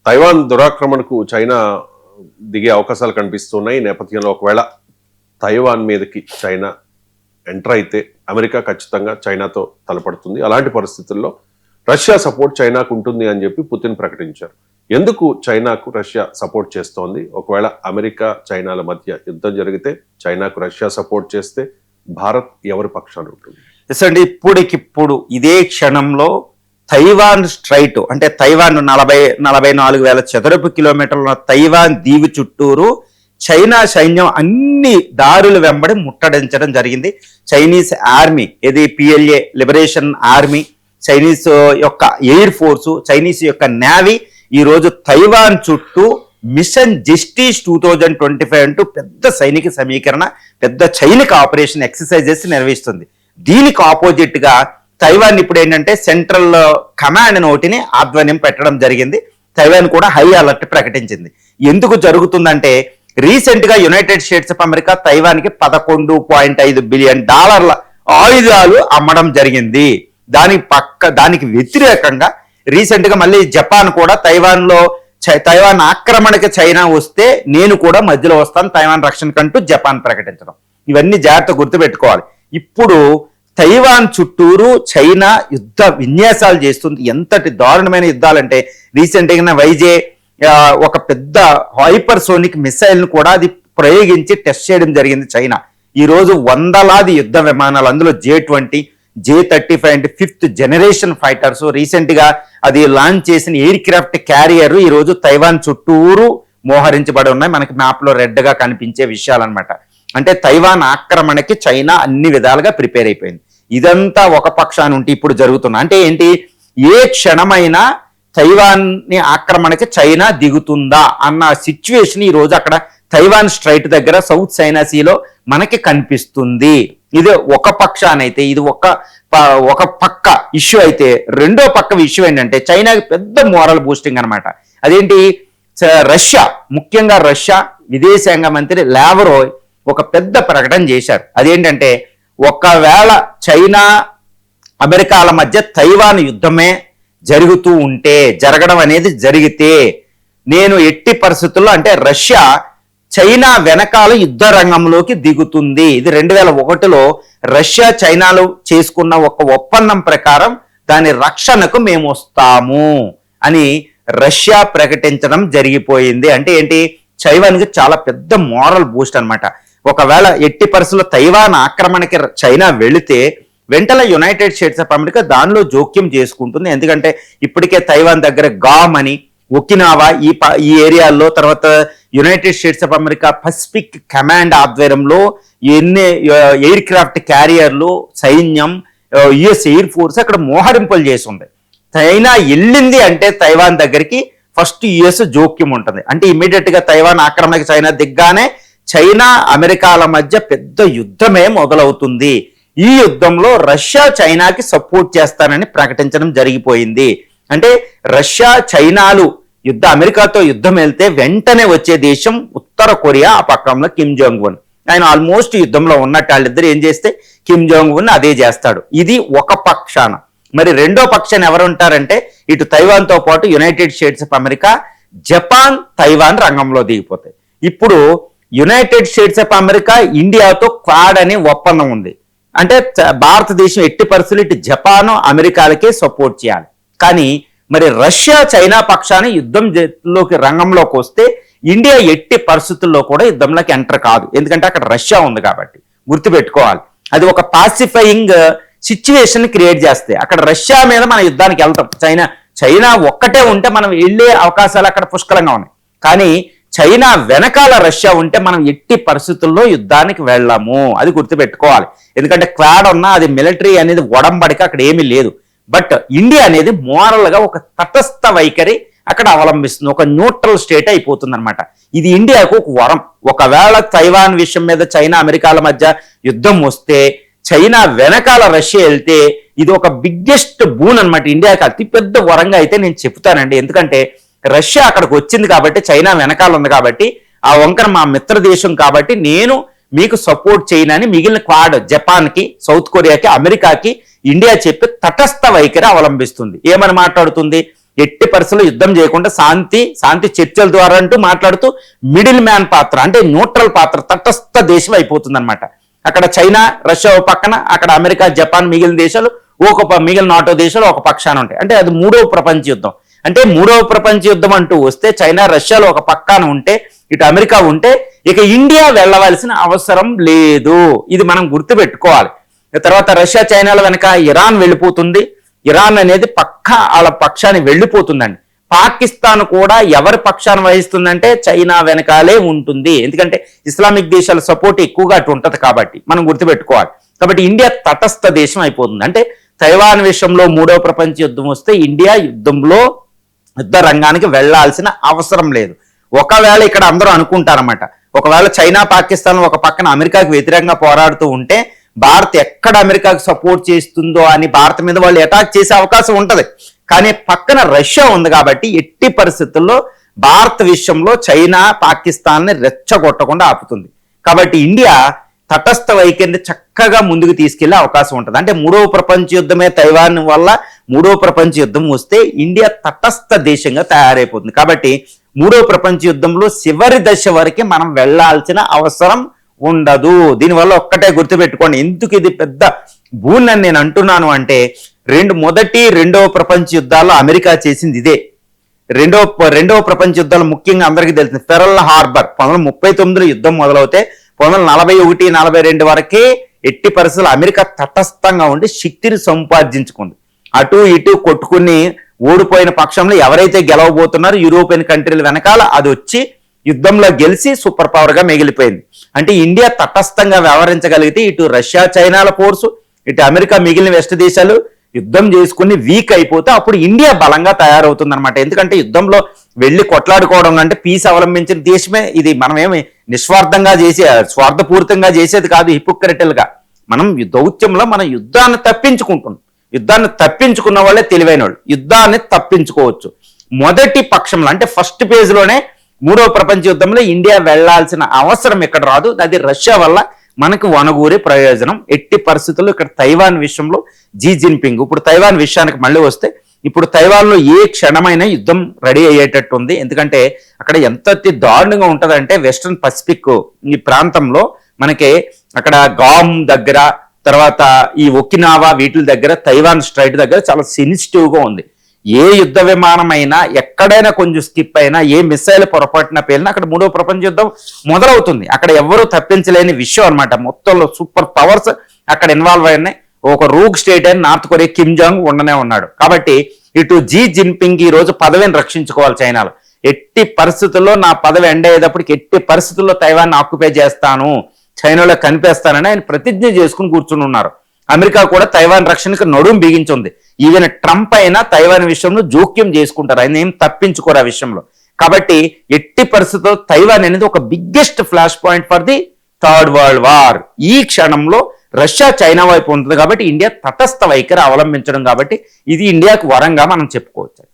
Taiwan దురాక్రమణకు China దిగే అవకాశాలు కనిపిస్తున్నాయి. ఈ నేపథ్యంలో ఒకవేళ తైవాన్ మీదకి చైనా ఎంటర్ అయితే అమెరికా ఖచ్చితంగా చైనాతో తలపడుతుంది. అలాంటి పరిస్థితుల్లో రష్యా సపోర్ట్ చైనాకు ఉంటుంది అని చెప్పి పుతిన్ ప్రకటించారు. ఎందుకు చైనాకు రష్యా సపోర్ట్ చేస్తోంది? ఒకవేళ అమెరికా చైనాల మధ్య యుద్ధం జరిగితే చైనాకు రష్యా సపోర్ట్ చేస్తే భారత్ ఎవరి పక్షాన ఉంటుంది? అండి, ఇప్పుడికిప్పుడు ఇదే క్షణంలో తైవాన్ స్ట్రైట్ అంటే తైవాన్ 44,000 చదరపు కిలోమీటర్ల తైవాన్ దీవి చుట్టూరు చైనా సైన్యం అన్ని దారులు వెంబడి ముట్టడించడం జరిగింది. చైనీస్ ఆర్మీ, ఇది PLA లిబరేషన్ ఆర్మీ, చైనీస్ యొక్క ఎయిర్ ఫోర్సు, చైనీస్ యొక్క నేవీ ఈరోజు తైవాన్ చుట్టూ మిషన్ జస్టిస్ 2025 అంటూ పెద్ద సైనిక సమీకరణ, పెద్ద సైనిక ఆపరేషన్ ఎక్సర్సైజెస్ నిర్వహిస్తుంది. దీనికి ఆపోజిట్ గా తైవాన్ ఇప్పుడు ఏంటంటే సెంట్రల్ కమాండ్ నోటిని ఆధ్వర్యం పెట్టడం జరిగింది. తైవాన్ కూడా హై అలర్ట్ ప్రకటించింది. ఎందుకు జరుగుతుందంటే రీసెంట్ గా United States of America Taiwan కి $11.5 బిలియన్ ఆయుధాలు అమ్మడం జరిగింది. దానికి వ్యతిరేకంగా రీసెంట్ గా మళ్ళీ జపాన్ కూడా తైవాన్ ఆక్రమణకి చైనా వస్తే నేను కూడా మధ్యలో వస్తాను తైవాన్ రక్షణ కంటూ జపాన్ ప్రకటించడం, ఇవన్నీ జాగ్రత్త గుర్తుపెట్టుకోవాలి. ఇప్పుడు తైవాన్ చుట్టూరు చైనా యుద్ధ విన్యాసాలు చేస్తుంది. ఎంతటి దారుణమైన యుద్ధాలంటే రీసెంట్ గా వైజే ఒక పెద్ద హైపర్సోనిక్ మిసైల్ ను కూడా అది ప్రయోగించి టెస్ట్ చేయడం జరిగింది చైనా. ఈ రోజు వందలాది యుద్ధ విమానాలు, అందులో J-20, J-35 అంటే 5th జనరేషన్ ఫైటర్స్, రీసెంట్ గా అది లాంచ్ చేసిన ఎయిర్ క్రాఫ్ట్ క్యారియర్ ఈ రోజు తైవాన్ చుట్టూరు మోహరించబడి ఉన్నాయి. మనకి మ్యాప్ లో రెడ్ గా కనిపించే విషయాలన్నమాట. అంటే తైవాన్ ఆక్రమణకి చైనా అన్ని విధాలుగా ప్రిపేర్ అయిపోయింది. ఇదంతా ఒక పక్షాన్ని ఉంటే ఇప్పుడు జరుగుతున్నా అంటే ఏంటి, ఏ క్షణమైనా తైవాన్ ని ఆక్రమణకి చైనా దిగుతుందా అన్న సిచ్యువేషన్ ఈ రోజు అక్కడ తైవాన్ స్ట్రైట్ దగ్గర సౌత్ చైనా సీలో మనకి కనిపిస్తుంది. ఇది ఒక పక్షానైతే, ఇది ఒక పక్క ఇష్యూ అయితే, రెండో పక్క ఇష్యూ ఏంటంటే చైనాకి పెద్ద మోరల్ బూస్టింగ్ అనమాట. అదేంటి, రష్యా, ముఖ్యంగా రష్యా విదేశాంగ మంత్రి లావ్రోవ్ ఒక పెద్ద ప్రకటన చేశారు. అదేంటంటే ఒకవేళ చైనా అమెరికాల మధ్య తైవాన్ యుద్ధమే జరగడం అనేది జరిగితే నేను ఎట్టి పరిస్థితుల్లో అంటే రష్యా చైనా వెనకాల యుద్ధ రంగంలోకి దిగుతుంది. ఇది 2001లో రష్యా చైనాలు చేసుకున్న ఒక ఒప్పందం ప్రకారం దాని రక్షణకు మేము వస్తాము అని రష్యా ప్రకటించడం జరిగిపోయింది. అంటే ఏంటి, తైవాన్కి చాలా పెద్ద మోరల్ బూస్ట్ అనమాట. ఒకవేళ ఎట్టి పరిస్థితుల్లో తైవాన్ ఆక్రమణకి చైనా వెళితే వెంటనే యునైటెడ్ స్టేట్స్ ఆఫ్ అమెరికా దానిలో జోక్యం చేసుకుంటుంది. ఎందుకంటే ఇప్పటికే తైవాన్ దగ్గర గామ్ అని, ఒకినావా ఈ ఏరియాల్లో, తర్వాత United States of America Pacific command ఆధ్వర్యంలో ఎన్ని ఎయిర్ క్రాఫ్ట్ క్యారియర్లు, సైన్యం, US ఎయిర్ ఫోర్స్ అక్కడ మోహరింపులు చేసి ఉంది. చైనా వెళ్ళింది అంటే తైవాన్ దగ్గరికి ఫస్ట్ US జోక్యం ఉంటుంది. అంటే ఇమీడియట్ గా తైవాన్ ఆక్రమణకి చైనా దిగ్గానే చైనా అమెరికాల మధ్య పెద్ద యుద్ధమే మొదలవుతుంది. ఈ యుద్ధంలో రష్యా చైనాకి సపోర్ట్ చేస్తానని ప్రకటించడం జరిగిపోయింది. అంటే రష్యా చైనాలు అమెరికాతో యుద్ధం వెళ్తే వెంటనే వచ్చే దేశం ఉత్తర కొరియా, ఆ పక్కన కిమ్ జోంగ్ ఉన్. ఆయన ఆల్మోస్ట్ యుద్ధంలో ఉన్నట్టు వాళ్ళిద్దరు ఏం చేస్తే కిమ్ జోంగ్ ఉన్ అదే చేస్తాడు. ఇది ఒక పక్షాన. మరి రెండో పక్షాన ఎవరు ఉంటారంటే ఇటు తైవాన్ తో పాటు United States of America, Japan, Taiwan రంగంలో దిగిపోతాయి. ఇప్పుడు యునైటెడ్ స్టేట్స్ ఆఫ్ అమెరికా ఇండియాతో క్వాడ్ అనే ఒప్పందం ఉంది. అంటే భారతదేశం ఎట్టి పరిస్థితులు ఇటు జపాన్, అమెరికాలకే సపోర్ట్ చేయాలి. కానీ మరి రష్యా చైనా పక్షాన్ని రంగంలోకి వస్తే ఇండియా ఎట్టి పరిస్థితుల్లో కూడా యుద్ధంలోకి ఎంటర్ కాదు. ఎందుకంటే అక్కడ రష్యా ఉంది కాబట్టి గుర్తుపెట్టుకోవాలి. అది ఒక పాసిఫైయింగ్ సిచ్యువేషన్ క్రియేట్ చేస్తే అక్కడ రష్యా మీద మన యుద్ధానికి వెళ్తాం. చైనా ఒక్కటే ఉంటే మనం వెళ్ళే అవకాశాలు అక్కడ పుష్కలంగా ఉన్నాయి. కానీ చైనా వెనకాల రష్యా ఉంటే మనం ఎట్టి పరిస్థితుల్లో యుద్ధానికి వెళ్ళాము, అది గుర్తుపెట్టుకోవాలి. ఎందుకంటే క్వాడ్ ఉన్నా అది మిలిటరీ అనేది ఒడంబడిక అక్కడ ఏమీ లేదు. బట్ ఇండియా అనేది మోరల్ గా ఒక తటస్థ వైఖరి అక్కడ అవలంబిస్తుంది, ఒక న్యూట్రల్ స్టేట్ అయిపోతుంది అనమాట. ఇది ఇండియాకు ఒక వరం. ఒకవేళ తైవాన్ విషయం మీద చైనా అమెరికాల మధ్య యుద్ధం వస్తే చైనా వెనకాల రష్యా వెళ్తే ఇది ఒక బిగ్గెస్ట్ బూన్ అనమాట. ఇండియాకి అతిపెద్ద వరంగా అయితే నేను చెప్తానండి. ఎందుకంటే రష్యా అక్కడికి వచ్చింది కాబట్టి, చైనా వెనకాల ఉంది కాబట్టి, ఆ వంకన మా మిత్ర దేశం కాబట్టి నేను మీకు సపోర్ట్ చేయనని మిగిలిన క్వాడ్ జపాన్కి, సౌత్ కొరియాకి, అమెరికాకి ఇండియా చెప్పి తటస్థ వైఖరి అవలంబిస్తుంది. ఏమని మాట్లాడుతుంది, ఎట్టి పరిస్థితుల్లో యుద్ధం చేయకుండా శాంతి చర్చల ద్వారా అంటూ మాట్లాడుతూ మిడిల్ మ్యాన్ పాత్ర, అంటే న్యూట్రల్ పాత్ర, తటస్థ దేశం అయిపోతుంది అనమాట. అక్కడ చైనా రష్యా ఒక పక్కన, అక్కడ అమెరికా జపాన్ మిగిలిన దేశాలు మిగిలిన నాటో దేశాలు ఒక పక్షాన ఉంటాయి. అంటే అది మూడవ ప్రపంచ యుద్ధం. అంటే మూడవ ప్రపంచ యుద్ధం అంటూ వస్తే చైనా రష్యాలో ఒక పక్కన ఉంటే, ఇటు అమెరికా ఉంటే, ఇక ఇండియా వెళ్ళవలసిన అవసరం లేదు. ఇది మనం గుర్తుపెట్టుకోవాలి. తర్వాత రష్యా చైనాల వెనక ఇరాన్ వెళ్ళిపోతుంది. ఇరాన్ అనేది వాళ్ళ పక్షాన్ని వెళ్ళిపోతుందండి. పాకిస్తాన్ కూడా ఎవరి పక్షాన్ని వహిస్తుందంటే చైనా వెనకాలే ఉంటుంది. ఎందుకంటే ఇస్లామిక్ దేశాల సపోర్ట్ ఎక్కువగా అటు ఉంటుంది కాబట్టి మనం గుర్తుపెట్టుకోవాలి. కాబట్టి ఇండియా తటస్థ దేశం అయిపోతుంది. అంటే తైవాన్ విషయంలో మూడవ ప్రపంచ యుద్ధం వస్తే ఇండియా యుద్ధ రంగానికి వెళ్లాల్సిన అవసరం లేదు. ఒకవేళ ఇక్కడ అందరూ అనుకుంటారన్నమాట, ఒకవేళ చైనా పాకిస్తాన్ ఒక పక్కన అమెరికాకి వ్యతిరేకంగా పోరాడుతూ ఉంటే భారత్ ఎక్కడ అమెరికాకు సపోర్ట్ చేస్తుందో అని భారత్ మీద వాళ్ళు అటాక్ చేసే అవకాశం ఉంటది. కానీ పక్కన రష్యా ఉంది కాబట్టి ఎట్టి పరిస్థితుల్లో భారత్ విషయంలో చైనా పాకిస్తాన్ని రెచ్చగొట్టకుండా ఆపుతుంది. కాబట్టి ఇండియా తటస్థ వైఖరిని చక్కగా ముందుకు తీసుకెళ్లే అవకాశం ఉంటుంది. అంటే మూడవ ప్రపంచ యుద్ధమే తైవాన్ వల్ల మూడవ ప్రపంచ యుద్ధం వస్తే ఇండియా తటస్థ దేశంగా తయారైపోతుంది. కాబట్టి మూడవ ప్రపంచ యుద్ధంలో చివరి దశ వరకు మనం వెళ్లాల్సిన అవసరం ఉండదు. దీనివల్ల ఒక్కటే గుర్తుపెట్టుకోండి, ఎందుకు ఇది పెద్ద బూన్ అని నేను అంటున్నాను అంటే, రెండవ ప్రపంచ యుద్ధాల్లో అమెరికా చేసింది ఇదే. రెండవ ప్రపంచ యుద్ధాలు ముఖ్యంగా అందరికీ తెలిసింది పెరల్ హార్బర్ 1939 యుద్ధం మొదలవుతే 1941-42 వరకే ఎట్టి పరిస్థితులు అమెరికా తటస్థంగా ఉండి శక్తిని సంపాదించుకుంది. అటు ఇటు కొట్టుకుని ఓడిపోయిన పక్షంలో ఎవరైతే గెలవబోతున్నారో యూరోపియన్ కంట్రీల వెనకాల అది వచ్చి యుద్ధంలో గెలిచి సూపర్ పవర్ గా మిగిలిపోయింది. అంటే ఇండియా తటస్థంగా వ్యవహరించగలిగితే ఇటు రష్యా చైనాల ఫోర్సు, ఇటు అమెరికా మిగిలిన వెస్ట్ దేశాలు యుద్ధం చేసుకుని వీక్ అయిపోతే అప్పుడు ఇండియా బలంగా తయారవుతుంది అనమాట. ఎందుకంటే యుద్ధంలో వెళ్ళి కొట్లాడుకోవడం అంటే పీస్ అవలంబించిన దేశమే ఇది. మనమేమి నిస్వార్థంగా స్వార్థపూరితంగా చేసేది కాదు, హిపోక్రిటికల్ గా. మనం దౌత్యంలో మనం యుద్ధాన్ని తప్పించుకున్న వాళ్ళే తెలివైన వాళ్ళు. యుద్ధాన్ని తప్పించుకోవచ్చు. మొదటి పక్షంలో అంటే ఫస్ట్ పేజ్ లోనే మూడవ ప్రపంచ యుద్ధంలో ఇండియా వెళ్లాల్సిన అవసరం ఇక్కడ రాదు. అది రష్యా వల్ల మనకు వనగూరే ప్రయోజనం. ఎట్టి పరిస్థితుల్లో ఇక్కడ తైవాన్ విషయంలో జీ జిన్పింగ్, ఇప్పుడు తైవాన్ విషయానికి మళ్ళీ వస్తే, ఇప్పుడు తైవాన్లో ఏ క్షణమైన యుద్ధం రెడీ అయ్యేటట్టు ఉంది. ఎందుకంటే అక్కడ ఎంత దారుణంగా ఉంటుందంటే వెస్ట్రన్ పసిఫిక్ ఈ ప్రాంతంలో మనకి అక్కడ గామ్ దగ్గర, తర్వాత ఈ ఒకినావా వీటి దగ్గర, తైవాన్ స్ట్రైట్ దగ్గర చాలా సెన్సిటివ్గా ఉంది. ఏ యుద్ధ విమానమైనా ఎక్కడైనా కొంచెం స్కిప్ అయినా, ఏ మిసైల్ పొరపాటున పేలినా అక్కడ మూడవ ప్రపంచ యుద్ధం మొదలవుతుంది. అక్కడ ఎవరూ తప్పించలేని విషయం అనమాట. మొత్తంలో సూపర్ పవర్స్ అక్కడ ఇన్వాల్వ్ అయినాయి. ఒక రూగ్ స్టేట్ అయిన నార్త్ కొరియా కిమ్ జాంగ్ ఉండనే ఉన్నాడు. కాబట్టి ఇటు జీ జిన్పింగ్ ఈ రోజు పదవిని రక్షించుకోవాలి చైనాలో. ఎట్టి పరిస్థితుల్లో నా పదవి ఎండ్ అయ్యేటప్పటికి ఎట్టి పరిస్థితుల్లో తైవాన్ని ఆక్యుపై చేస్తాను, చైనాలో కనిపేస్తానని ఆయన ప్రతిజ్ఞ చేసుకుని కూర్చుని ఉన్నారు. అమెరికా కూడా తైవాన్ రక్షణకు నడుం బిగించింది. ఈవెన్ ట్రంప్ అయినా తైవాన్ విషయంలో జోక్యం చేసుకుంటారు, ఆయన ఏం తప్పించుకోరు ఆ విషయంలో. కాబట్టి ఎట్టి పరిస్థితుల్లో తైవాన్ అనేది ఒక biggest flash point for the third world war. ఈ క్షణంలో రష్యా చైనా వైపు ఉంటుంది కాబట్టి ఇండియా తటస్థ వైఖరి అవలంబించడం కాబట్టి ఇది ఇండియాకు వరంగా మనం చెప్పుకోవచ్చు.